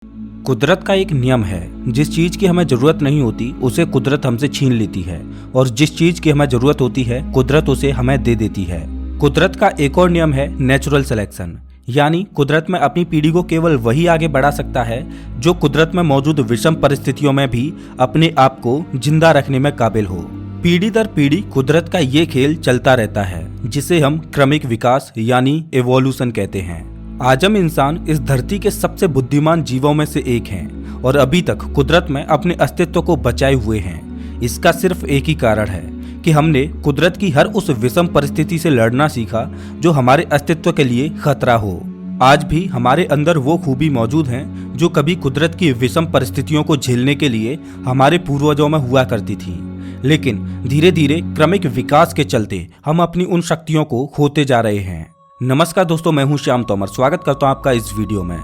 कुदरत का एक नियम है, जिस चीज की हमें जरूरत नहीं होती उसे कुदरत हमसे छीन लेती है और जिस चीज की हमें जरूरत होती है कुदरत उसे हमें दे देती है। कुदरत का एक और नियम है नेचुरल सिलेक्शन, यानी कुदरत में अपनी पीढ़ी को केवल वही आगे बढ़ा सकता है जो कुदरत में मौजूद विषम परिस्थितियों में भी अपने आप को जिंदा रखने में काबिल हो। पीढ़ी दर पीढ़ी कुदरत का ये खेल चलता रहता है, जिसे हम क्रमिक विकास यानी एवोल्यूशन कहते हैं। आजम इंसान इस धरती के सबसे बुद्धिमान जीवों में से एक हैं और अभी तक कुदरत में अपने अस्तित्व को बचाए हुए हैं। इसका सिर्फ एक ही कारण है कि हमने कुदरत की हर उस विषम परिस्थिति से लड़ना सीखा जो हमारे अस्तित्व के लिए खतरा हो। आज भी हमारे अंदर वो खूबी मौजूद हैं जो कभी कुदरत की विषम परिस्थितियों को झेलने के लिए हमारे पूर्वजों में हुआ करती थी, लेकिन धीरे धीरे क्रमिक विकास के चलते हम अपनी उन शक्तियों को खोते जा रहे हैं। नमस्कार दोस्तों, मैं हूं श्याम तोमर। स्वागत करता हूं आपका इस वीडियो में।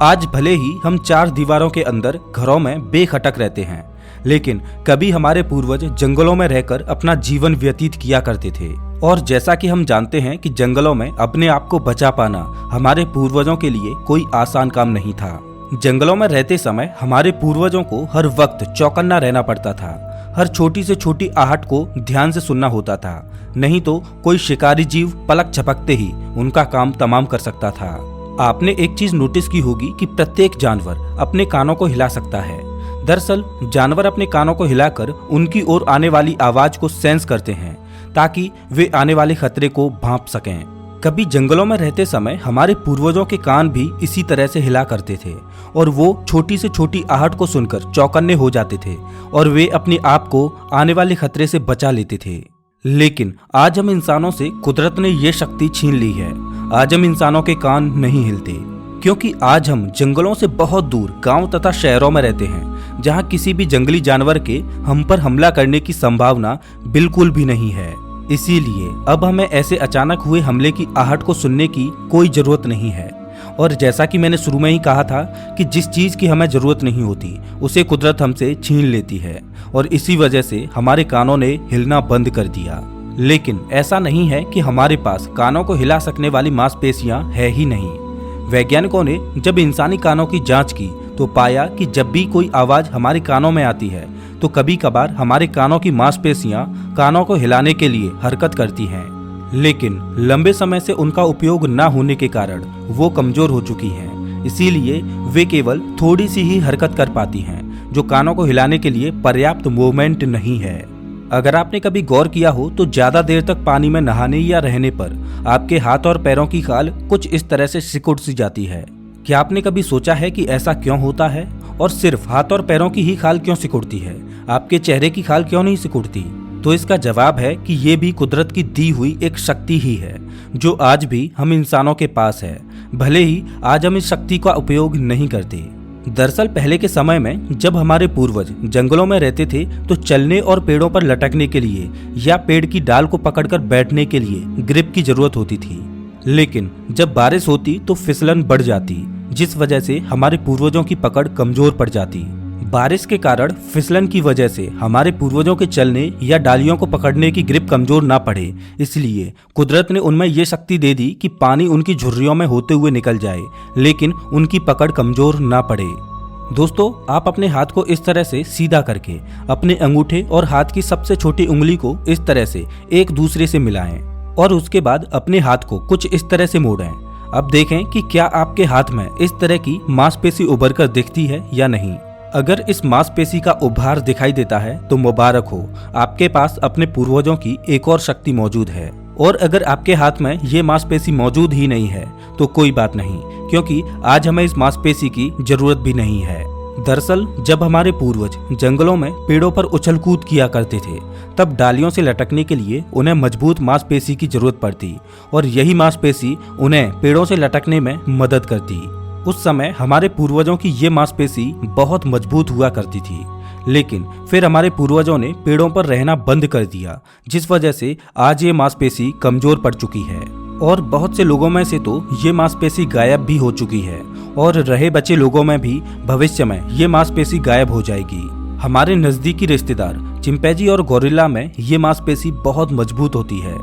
आज भले ही हम चार दीवारों के अंदर घरों में बेखटक रहते हैं, लेकिन कभी हमारे पूर्वज जंगलों में रहकर अपना जीवन व्यतीत किया करते थे। और जैसा कि हम जानते हैं कि जंगलों में अपने आप को बचा पाना हमारे पूर्वजों के लिए कोई आसान काम नहीं था। जंगलों में रहते समय हमारे पूर्वजों को हर वक्त चौकन्ना रहना पड़ता था। हर छोटी से छोटी आहट को ध्यान से सुनना होता था, नहीं तो कोई शिकारी जीव पलक झपकते ही उनका काम तमाम कर सकता था। आपने एक चीज नोटिस की होगी कि प्रत्येक जानवर अपने कानों को हिला सकता है। दरअसल जानवर अपने कानों को हिलाकर उनकी ओर आने वाली आवाज को सेंस करते हैं ताकि वे आने वाले खतरे को भांप सकें। कभी जंगलों में रहते समय हमारे पूर्वजों के कान भी इसी तरह से हिला करते थे और वो छोटी से छोटी आहट को सुनकर चौकन्ने हो जाते थे और वे अपने आप को आने वाले खतरे से बचा लेते थे। लेकिन आज हम इंसानों से कुदरत ने ये शक्ति छीन ली है। आज हम इंसानों के कान नहीं हिलते, क्योंकि आज हम जंगलों से बहुत दूर गांव तथा शहरों में रहते हैं, जहां किसी भी जंगली जानवर के हम पर हमला करने की संभावना बिल्कुल भी नहीं है। इसीलिए अब हमें ऐसे अचानक हुए हमले की आहट को सुनने की कोई जरूरत नहीं है। और जैसा कि मैंने शुरू में ही कहा था कि जिस चीज की हमें जरूरत नहीं होती उसे कुदरत हमसे छीन लेती है और इसी वजह से हमारे कानों ने हिलना बंद कर दिया। लेकिन ऐसा नहीं है कि हमारे पास कानों को हिला सकने वाली मांसपेशियां है ही नहीं। वैज्ञानिकों ने जब इंसानी कानों की जांच की तो पाया कि जब भी कोई आवाज हमारे कानों में आती है तो कभी कभार हमारे कानों की मांसपेशियां कानों को हिलाने के लिए हरकत करती हैं, लेकिन लंबे समय से उनका उपयोग न होने के कारण वो कमजोर हो चुकी हैं। इसीलिए वे केवल थोड़ी सी ही हरकत कर पाती हैं, जो कानों को हिलाने के लिए पर्याप्त मूवमेंट नहीं है। अगर आपने कभी गौर किया हो तो ज्यादा देर तक पानी में नहाने या रहने पर आपके हाथ और पैरों की खाल कुछ इस तरह से सिकुड़ सी जाती है। क्या आपने कभी सोचा है कि ऐसा क्यों होता है और सिर्फ हाथ और पैरों की ही खाल क्यों सिकुड़ती है, आपके चेहरे की खाल क्यों नहीं सिकुड़ती? तो इसका जवाब है कि ये भी कुदरत की दी हुई एक शक्ति ही है जो आज भी हम इंसानों के पास है, भले ही आज हम इस शक्ति का उपयोग नहीं करते। दरअसल पहले के समय में जब हमारे पूर्वज जंगलों में रहते थे तो चलने और पेड़ों पर लटकने के लिए या पेड़ की डाल को पकड़कर बैठने के लिए ग्रिप की जरूरत होती थी। लेकिन जब बारिश होती तो फिसलन बढ़ जाती, जिस वजह से हमारे पूर्वजों की पकड़ कमजोर पड़ जाती। बारिश के कारण फिसलन की वजह से हमारे पूर्वजों के चलने या डालियों को पकड़ने की ग्रिप कमजोर ना पड़े, इसलिए कुदरत ने उनमें ये शक्ति दे दी कि पानी उनकी झुर्रियों में होते हुए निकल जाए, लेकिन उनकी पकड़ कमजोर ना पड़े। दोस्तों, आप अपने हाथ को इस तरह से सीधा करके अपने अंगूठे और हाथ की सबसे छोटी उंगली को इस तरह से एक दूसरे से मिलाएं और उसके बाद अपने हाथ को कुछ इस तरह से मोड़ें। अब देखें कि क्या आपके हाथ में इस तरह की मांसपेशी उभर कर दिखती है या नहीं। अगर इस मांसपेशी का उभार दिखाई देता है तो मुबारक हो, आपके पास अपने पूर्वजों की एक और शक्ति मौजूद है। और अगर आपके हाथ में ये मांसपेशी मौजूद ही नहीं है तो कोई बात नहीं, क्योंकि आज हमें इस मांसपेशी की जरूरत भी नहीं है। दरअसल जब हमारे पूर्वज जंगलों में पेड़ों पर उछल कूद किया करते थे तब डालियों से लटकने के लिए उन्हें मजबूत मांसपेशी की जरूरत पड़ती और यही मांसपेशी उन्हें पेड़ों से लटकने में मदद करती। उस समय हमारे पूर्वजों की ये मांसपेशी बहुत मजबूत हुआ करती थी, लेकिन फिर हमारे पूर्वजों ने पेड़ों पर रहना बंद कर दिया, जिस वजह से आज ये मांसपेशी कमजोर पड़ चुकी है और बहुत से लोगों में से तो ये मांसपेशी गायब भी हो चुकी है और रहे बचे लोगों में भी भविष्य में ये मांसपेशी गायब हो जाएगी। हमारे नजदीकी रिश्तेदार चिंपैंजी और गोरिल्ला में ये मांसपेशी बहुत मजबूत होती है।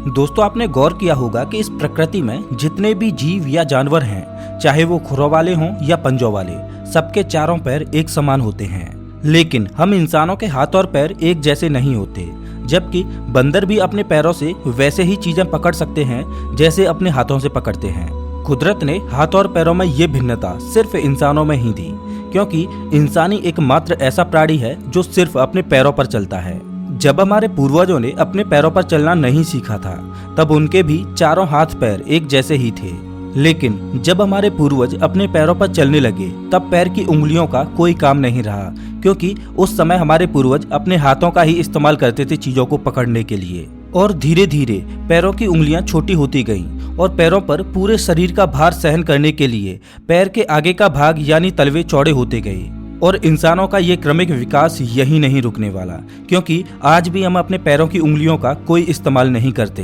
दोस्तों, आपने गौर किया होगा कि इस प्रकृति में जितने भी जीव या जानवर हैं, चाहे वो खुरों वाले हों या पंजों वाले, सबके चारों पैर एक समान होते हैं, लेकिन हम इंसानों के हाथ और पैर एक जैसे नहीं होते, जबकि बंदर भी अपने पैरों से वैसे ही चीजें पकड़ सकते हैं जैसे अपने हाथों से पकड़ते हैं। कुदरत ने हाथ और पैरों में ये भिन्नता सिर्फ इंसानों में ही दी, क्योंकि इंसानी एकमात्र ऐसा प्राणी है जो सिर्फ अपने पैरों पर चलता है। जब हमारे पूर्वजों ने अपने पैरों पर चलना नहीं सीखा था, तब उनके भी चारों हाथ पैर एक जैसे ही थे। लेकिन जब हमारे पूर्वज अपने पैरों पर चलने लगे, तब पैर की उंगलियों का कोई काम नहीं रहा, क्योंकि उस समय हमारे पूर्वज अपने हाथों का ही इस्तेमाल करते थे चीजों को पकड़ने के लिए। और धीरे धीरे पैरों की उंगलियां छोटी होती गईं और पैरों पर पूरे शरीर का भार सहन करने के लिए पैर के आगे का भाग यानी तलवे चौड़े होते गए। और इंसानों का ये क्रमिक विकास यही नहीं रुकने वाला, क्योंकि आज भी हम अपने पैरों की उंगलियों का कोई इस्तेमाल नहीं करते।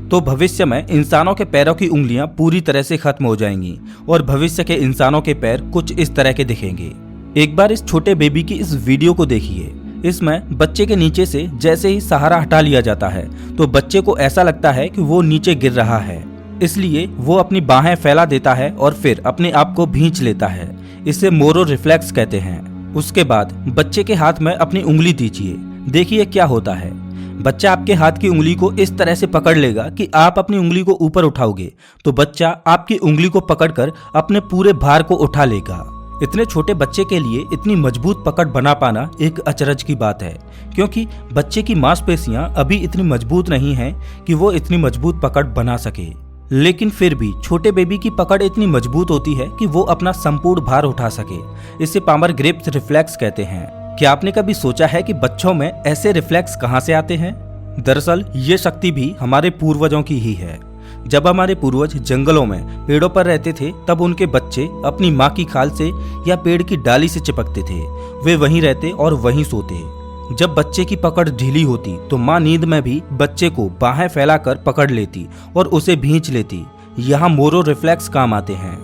तो भविष्य में इंसानों के पैरों की उंगलियां पूरी तरह से खत्म हो जाएंगी और भविष्य के इंसानों के पैर कुछ इस तरह के दिखेंगे। एक बार इस छोटे बेबी की इस वीडियो को देखिए। इसमें बच्चे के नीचे से जैसे ही सहारा हटा लिया जाता है तो बच्चे को ऐसा लगता है कि वो नीचे गिर रहा है, इसलिए वो अपनी बाहें फैला देता है और फिर अपने आप को भींच लेता है। इसे मोरो रिफ्लेक्स कहते हैं। उसके बाद बच्चे के हाथ में अपनी उंगली दीजिए, देखिए क्या होता है। बच्चा आपके हाथ की उंगली को इस तरह से पकड़ लेगा कि आप अपनी उंगली को ऊपर उठाओगे तो बच्चा आपकी उंगली को पकड़कर अपने पूरे भार को उठा लेगा। इतने छोटे बच्चे के लिए इतनी मजबूत पकड़ बना पाना एक अचरज की बात है, क्योंकि बच्चे की मांसपेशियां अभी इतनी मजबूत नहीं हैं कि वो इतनी मजबूत पकड़ बना सके। लेकिन फिर भी छोटे बेबी की पकड़ इतनी मजबूत होती है कि वो अपना संपूर्ण भार उठा सके। इसे पामर ग्रिप्स रिफ्लेक्स कहते हैं। क्या आपने कभी सोचा है कि बच्चों में ऐसे रिफ्लेक्स कहाँ से आते हैं? दरअसल ये शक्ति भी हमारे पूर्वजों की ही है। जब हमारे पूर्वज जंगलों में पेड़ों पर रहते थे, तब उनके बच्चे अपनी माँ की खाल से या पेड़ की डाली से चिपकते थे। वे वहीं रहते और वहीं सोते। जब बच्चे की पकड़ ढीली होती तो माँ नींद में भी बच्चे को बाहें फैलाकर पकड़ लेती और उसे भींच लेती। यहाँ मोरो रिफ्लेक्स काम आते हैं।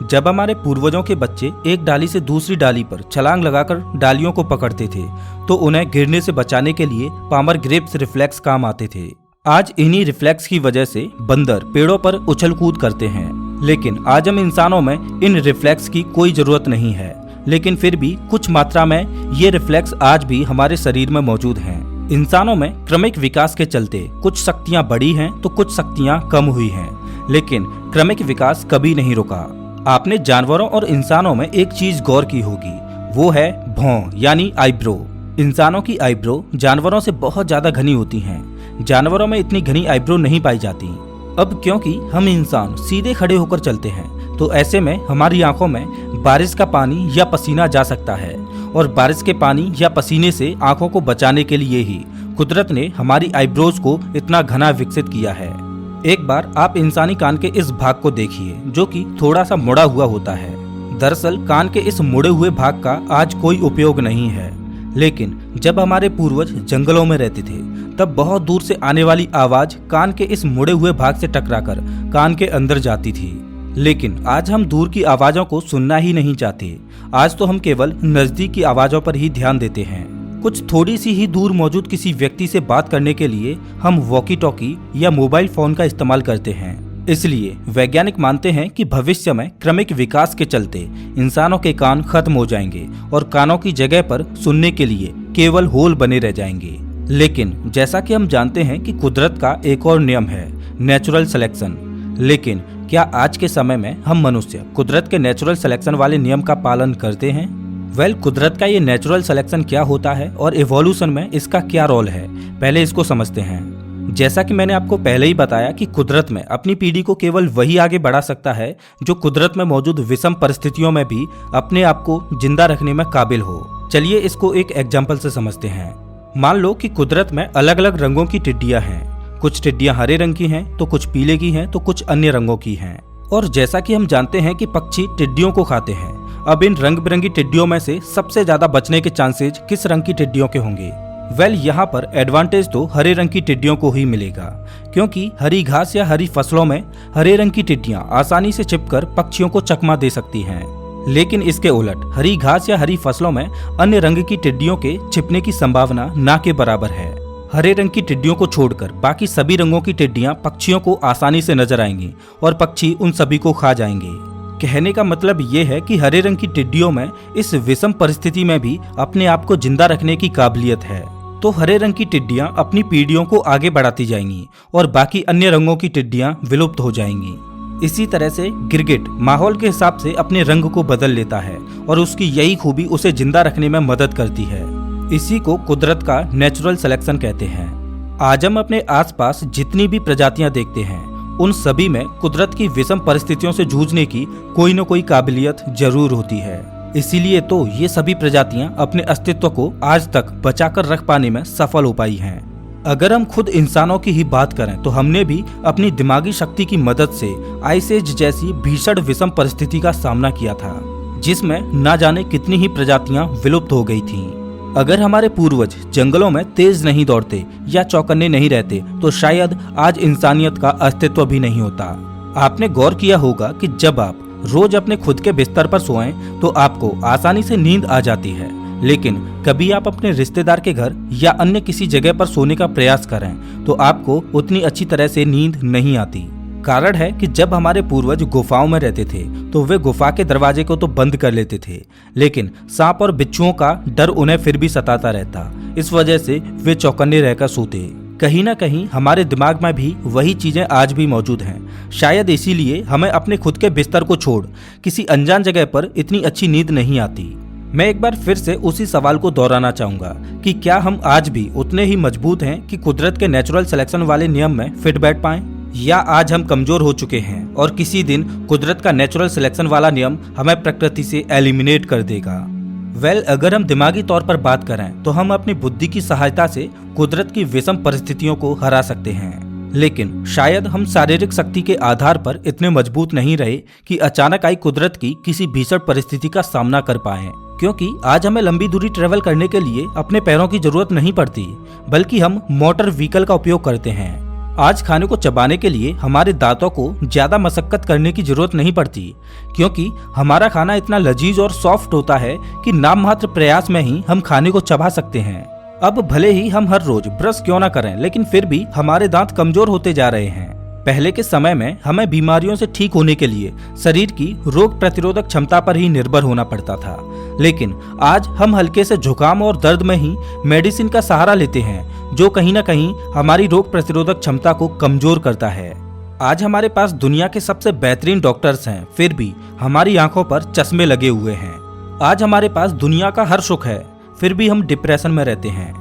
जब हमारे पूर्वजों के बच्चे एक डाली से दूसरी डाली पर छलांग लगाकर डालियों को पकड़ते थे तो उन्हें गिरने से बचाने के लिए पामर ग्रिप्स रिफ्लेक्स काम आते थे। आज इन्हीं रिफ्लेक्स की वजह से बंदर पेड़ों पर उछल कूद करते हैं, लेकिन आज हम इंसानों में इन रिफ्लेक्स की कोई जरूरत नहीं है। लेकिन फिर भी कुछ मात्रा में ये रिफ्लेक्स आज भी हमारे शरीर में मौजूद हैं। इंसानों में क्रमिक विकास के चलते कुछ शक्तियां बढ़ी हैं तो कुछ शक्तियां कम हुई हैं, लेकिन क्रमिक विकास कभी नहीं रुका। आपने जानवरों और इंसानों में एक चीज गौर की होगी, वो है भौं यानी आईब्रो। इंसानों की आईब्रो जानवरों से बहुत ज्यादा घनी होती हैं। जानवरों में इतनी घनी आईब्रो नहीं पाई जाती। अब क्योंकि हम इंसान सीधे खड़े होकर चलते हैं, तो ऐसे में हमारी आंखों में बारिश का पानी या पसीना जा सकता है, और बारिश के पानी या पसीने से आंखों को बचाने के लिए ही कुदरत ने हमारी आईब्रोज को इतना घना विकसित किया है। एक बार आप इंसानी कान के इस भाग को देखिए, जो कि थोड़ा सा मुड़ा हुआ होता है। दरअसल कान के इस मुड़े हुए भाग का आज कोई उपयोग नहीं है, लेकिन जब हमारे पूर्वज जंगलों में रहते थे, तब बहुत दूर से आने वाली आवाज कान के इस मुड़े हुए भाग से टकराकर कान के अंदर जाती थी। लेकिन आज हम दूर की आवाजों को सुनना ही नहीं चाहते। आज तो हम केवल नजदीक की आवाजों पर ही ध्यान देते हैं। कुछ थोड़ी सी ही दूर मौजूद किसी व्यक्ति से बात करने के लिए हम वॉकी टॉकी या मोबाइल फोन का इस्तेमाल करते हैं। इसलिए वैज्ञानिक मानते हैं कि भविष्य में क्रमिक विकास के चलते इंसानों के कान खत्म हो जाएंगे और कानों की जगह पर सुनने के लिए केवल होल बने रह जाएंगे। लेकिन जैसा कि हम जानते हैं कि कुदरत का एक और नियम है, नेचुरल सिलेक्शन। लेकिन क्या आज के समय में हम मनुष्य कुदरत के नेचुरल सिलेक्शन वाले नियम का पालन करते हैं? कुदरत का ये नेचुरल सिलेक्शन क्या होता है और इवोल्यूशन में इसका क्या रोल है, पहले इसको समझते हैं। जैसा कि मैंने आपको पहले ही बताया कि कुदरत में अपनी पीढ़ी को केवल वही आगे बढ़ा सकता है जो कुदरत में मौजूद विषम परिस्थितियों में भी अपने आप को जिंदा रखने में काबिल हो। चलिए इसको एक एग्जाम्पल से समझते हैं। मान लो कि कुदरत में अलग अलग रंगों की टिड्डियां हैं। कुछ टिड्डियां हरे रंग की हैं, तो कुछ पीले की हैं, तो कुछ अन्य रंगों की हैं। और जैसा कि हम जानते हैं कि पक्षी टिड्डियों को खाते हैं, अब इन रंग बिरंगी टिड्डियों में से सबसे ज्यादा बचने के चांसेस किस रंग की टिड्डियों के होंगे? यहाँ पर एडवांटेज तो हरे रंग की टिड्डियों को ही मिलेगा, क्योंकि हरी घास या हरी फसलों में हरे रंग की टिड्डियां आसानी से छिपकर पक्षियों को चकमा दे सकती हैं। लेकिन इसके उलट हरी घास या हरी फसलों में अन्य रंग की टिड्डियों के छिपने की संभावना ना के बराबर है। हरे रंग की टिड्डियों को छोड़कर बाकी सभी रंगों की टिड्डियां पक्षियों को आसानी से नजर आएंगी और पक्षी उन सभी को खा जाएंगे। कहने का मतलब ये है कि हरे रंग की टिड्डियों में इस विषम परिस्थिति में भी अपने आप को जिंदा रखने की काबिलियत है। तो हरे रंग की टिड्डियां अपनी पीढ़ियों को आगे बढ़ाती जाएंगी और बाकी अन्य रंगों की टिड्डियां विलुप्त हो जाएंगी। इसी तरह से गिरगिट माहौल के हिसाब से अपने रंग को बदल लेता है और उसकी यही खूबी उसे जिंदा रखने में मदद करती है। इसी को कुदरत का नेचुरल सिलेक्शन कहते हैं। आज हम अपने आसपास जितनी भी प्रजातियां देखते हैं उन सभी में कुदरत की विषम परिस्थितियों से जूझने की कोई न कोई काबिलियत जरूर होती है। इसीलिए तो ये सभी प्रजातियां अपने अस्तित्व को आज तक बचाकर रख पाने में सफल हो पाई हैं। अगर हम खुद इंसानों की ही बात करें तो हमने भी अपनी दिमागी शक्ति की मदद से आइस एज जैसी भीषण विषम परिस्थिति का सामना किया था, जिसमें न जाने कितनी ही प्रजातियां विलुप्त हो गई थीं। अगर हमारे पूर्वज जंगलों में तेज नहीं दौड़ते या चौकन्ने नहीं रहते तो शायद आज इंसानियत का अस्तित्व भी नहीं होता। आपने गौर किया होगा कि जब आप रोज अपने खुद के बिस्तर पर सोएं तो आपको आसानी से नींद आ जाती है, लेकिन कभी आप अपने रिश्तेदार के घर या अन्य किसी जगह पर सोने का प्रयास करें तो आपको उतनी अच्छी तरह से नींद नहीं आती। कारण है कि जब हमारे पूर्वज गुफाओं में रहते थे तो वे गुफा के दरवाजे को तो बंद कर लेते थे, लेकिन सांप और बिच्छुओं का डर उन्हें फिर भी सताता रहता। इस वजह से वे चौकन्ने रहकर सोते। कहीं ना कहीं हमारे दिमाग में भी वही चीजें आज भी मौजूद हैं। शायद इसीलिए हमें अपने खुद के बिस्तर को छोड़ किसी अनजान जगह पर इतनी अच्छी नींद नहीं आती। मैं एक बार फिर से उसी सवाल को दोहराना चाहूंगा कि क्या हम आज भी उतने ही मजबूत हैं कि कुदरत के नेचुरल सिलेक्शन वाले नियम में फिट बैठ पाएं, या आज हम कमजोर हो चुके हैं और किसी दिन कुदरत का नेचुरल सिलेक्शन वाला नियम हमें प्रकृति से एलिमिनेट कर देगा। अगर हम दिमागी तौर पर बात करें तो हम अपनी बुद्धि की सहायता से कुदरत की विषम परिस्थितियों को हरा सकते हैं, लेकिन शायद हम शारीरिक शक्ति के आधार पर इतने मजबूत नहीं रहे कि अचानक आई कुदरत की किसी भीषण परिस्थिति का सामना कर पाए। क्योंकि आज हमें लंबी दूरी ट्रेवल करने के लिए अपने पैरों की जरूरत नहीं पड़ती, बल्कि हम मोटर व्हीकल का उपयोग करते हैं। आज खाने को चबाने के लिए हमारे दांतों को ज्यादा मशक्कत करने की जरूरत नहीं पड़ती, क्योंकि हमारा खाना इतना लजीज और सॉफ्ट होता है कि नाम मात्र प्रयास में ही हम खाने को चबा सकते हैं। अब भले ही हम हर रोज ब्रश क्यों ना करें, लेकिन फिर भी हमारे दांत कमजोर होते जा रहे हैं। पहले के समय में हमें बीमारियों से ठीक होने के लिए शरीर की रोग प्रतिरोधक क्षमता पर ही निर्भर होना पड़ता था, लेकिन आज हम हल्के से जुकाम और दर्द में ही मेडिसिन का सहारा लेते हैं, जो कहीं ना कहीं हमारी रोग प्रतिरोधक क्षमता को कमजोर करता है। आज हमारे पास दुनिया के सबसे बेहतरीन डॉक्टर्स हैं, फिर भी हमारी आंखों पर चश्मे लगे हुए हैं। आज हमारे पास दुनिया का हर सुख है, फिर भी हम डिप्रेशन में रहते हैं।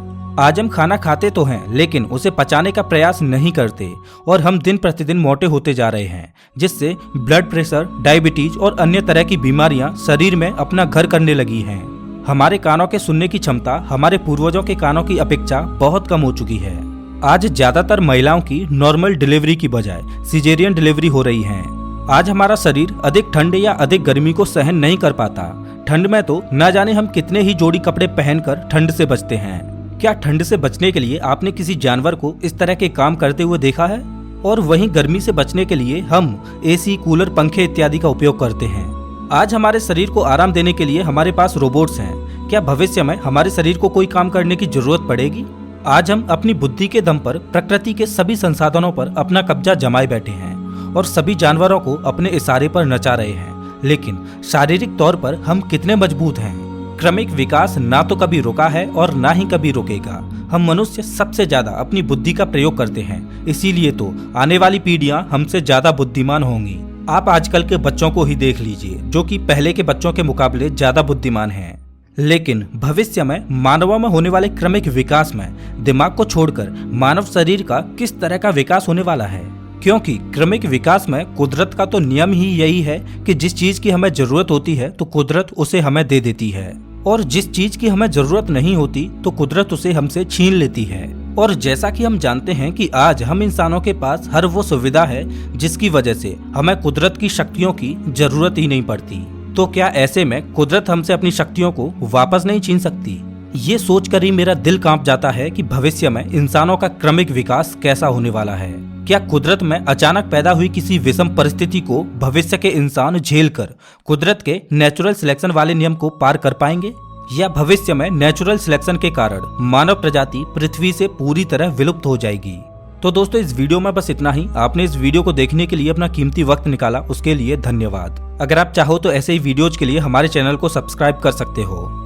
आज हम खाना खाते तो हैं, लेकिन उसे पचाने का प्रयास नहीं करते और हम दिन प्रतिदिन मोटे होते जा रहे हैं, जिससे ब्लड प्रेशर, डायबिटीज और अन्य तरह की बीमारियां शरीर में अपना घर करने लगी हैं। हमारे कानों के सुनने की क्षमता हमारे पूर्वजों के कानों की अपेक्षा बहुत कम हो चुकी है। आज ज्यादातर महिलाओं की नॉर्मल डिलीवरी की बजाय सिजेरियन डिलीवरी हो रही है। आज हमारा शरीर अधिक ठंड या अधिक गर्मी को सहन नहीं कर पाता। ठंड में तो न जाने हम कितने ही जोड़ी कपड़े पहनकर ठंड से बचते हैं। क्या ठंड से बचने के लिए आपने किसी जानवर को इस तरह के काम करते हुए देखा है? और वहीं गर्मी से बचने के लिए हम एसी, कूलर, पंखे इत्यादि का उपयोग करते हैं। आज हमारे शरीर को आराम देने के लिए हमारे पास रोबोट्स हैं। क्या भविष्य में हमारे शरीर को कोई काम करने की जरूरत पड़ेगी? आज हम अपनी बुद्धि के दम पर प्रकृति के सभी संसाधनों पर अपना कब्जा जमाए बैठे हैं और सभी जानवरों को अपने इशारे पर नचा रहे हैं, लेकिन शारीरिक तौर पर हम कितने मजबूत हैं? क्रमिक विकास ना तो कभी रुका है और ना ही कभी रुकेगा। हम मनुष्य सबसे ज्यादा अपनी बुद्धि का प्रयोग करते हैं, इसीलिए तो आने वाली पीढ़ियां हमसे ज्यादा बुद्धिमान होंगी। आप आजकल के बच्चों को ही देख लीजिए, जो कि पहले के बच्चों के मुकाबले ज्यादा बुद्धिमान हैं। लेकिन भविष्य में मानवों में होने वाले क्रमिक विकास में दिमाग को छोड़कर मानव शरीर का किस तरह का विकास होने वाला है? क्योंकि क्रमिक विकास में कुदरत का तो नियम ही यही है कि जिस चीज की हमें जरूरत होती है तो कुदरत उसे हमें दे देती है, और जिस चीज की हमें जरूरत नहीं होती तो कुदरत उसे हमसे छीन लेती है। और जैसा कि हम जानते हैं कि आज हम इंसानों के पास हर वो सुविधा है जिसकी वजह से हमें कुदरत की शक्तियों की जरूरत ही नहीं पड़ती, तो क्या ऐसे में कुदरत हमसे अपनी शक्तियों को वापस नहीं छीन सकती? ये सोचकर ही मेरा दिल कांप जाता है कि भविष्य में इंसानों का क्रमिक विकास कैसा होने वाला है। क्या कुदरत में अचानक पैदा हुई किसी विषम परिस्थिति को भविष्य के इंसान झेलकर कुदरत के नेचुरल सिलेक्शन वाले नियम को पार कर पाएंगे, या भविष्य में नेचुरल सिलेक्शन के कारण मानव प्रजाति पृथ्वी से पूरी तरह विलुप्त हो जाएगी? तो दोस्तों, इस वीडियो में बस इतना ही। आपने इस वीडियो को देखने के लिए अपना कीमती वक्त निकाला, उसके लिए धन्यवाद। अगर आप चाहो तो ऐसे ही वीडियोज के लिए हमारे चैनल को सब्सक्राइब कर सकते हो।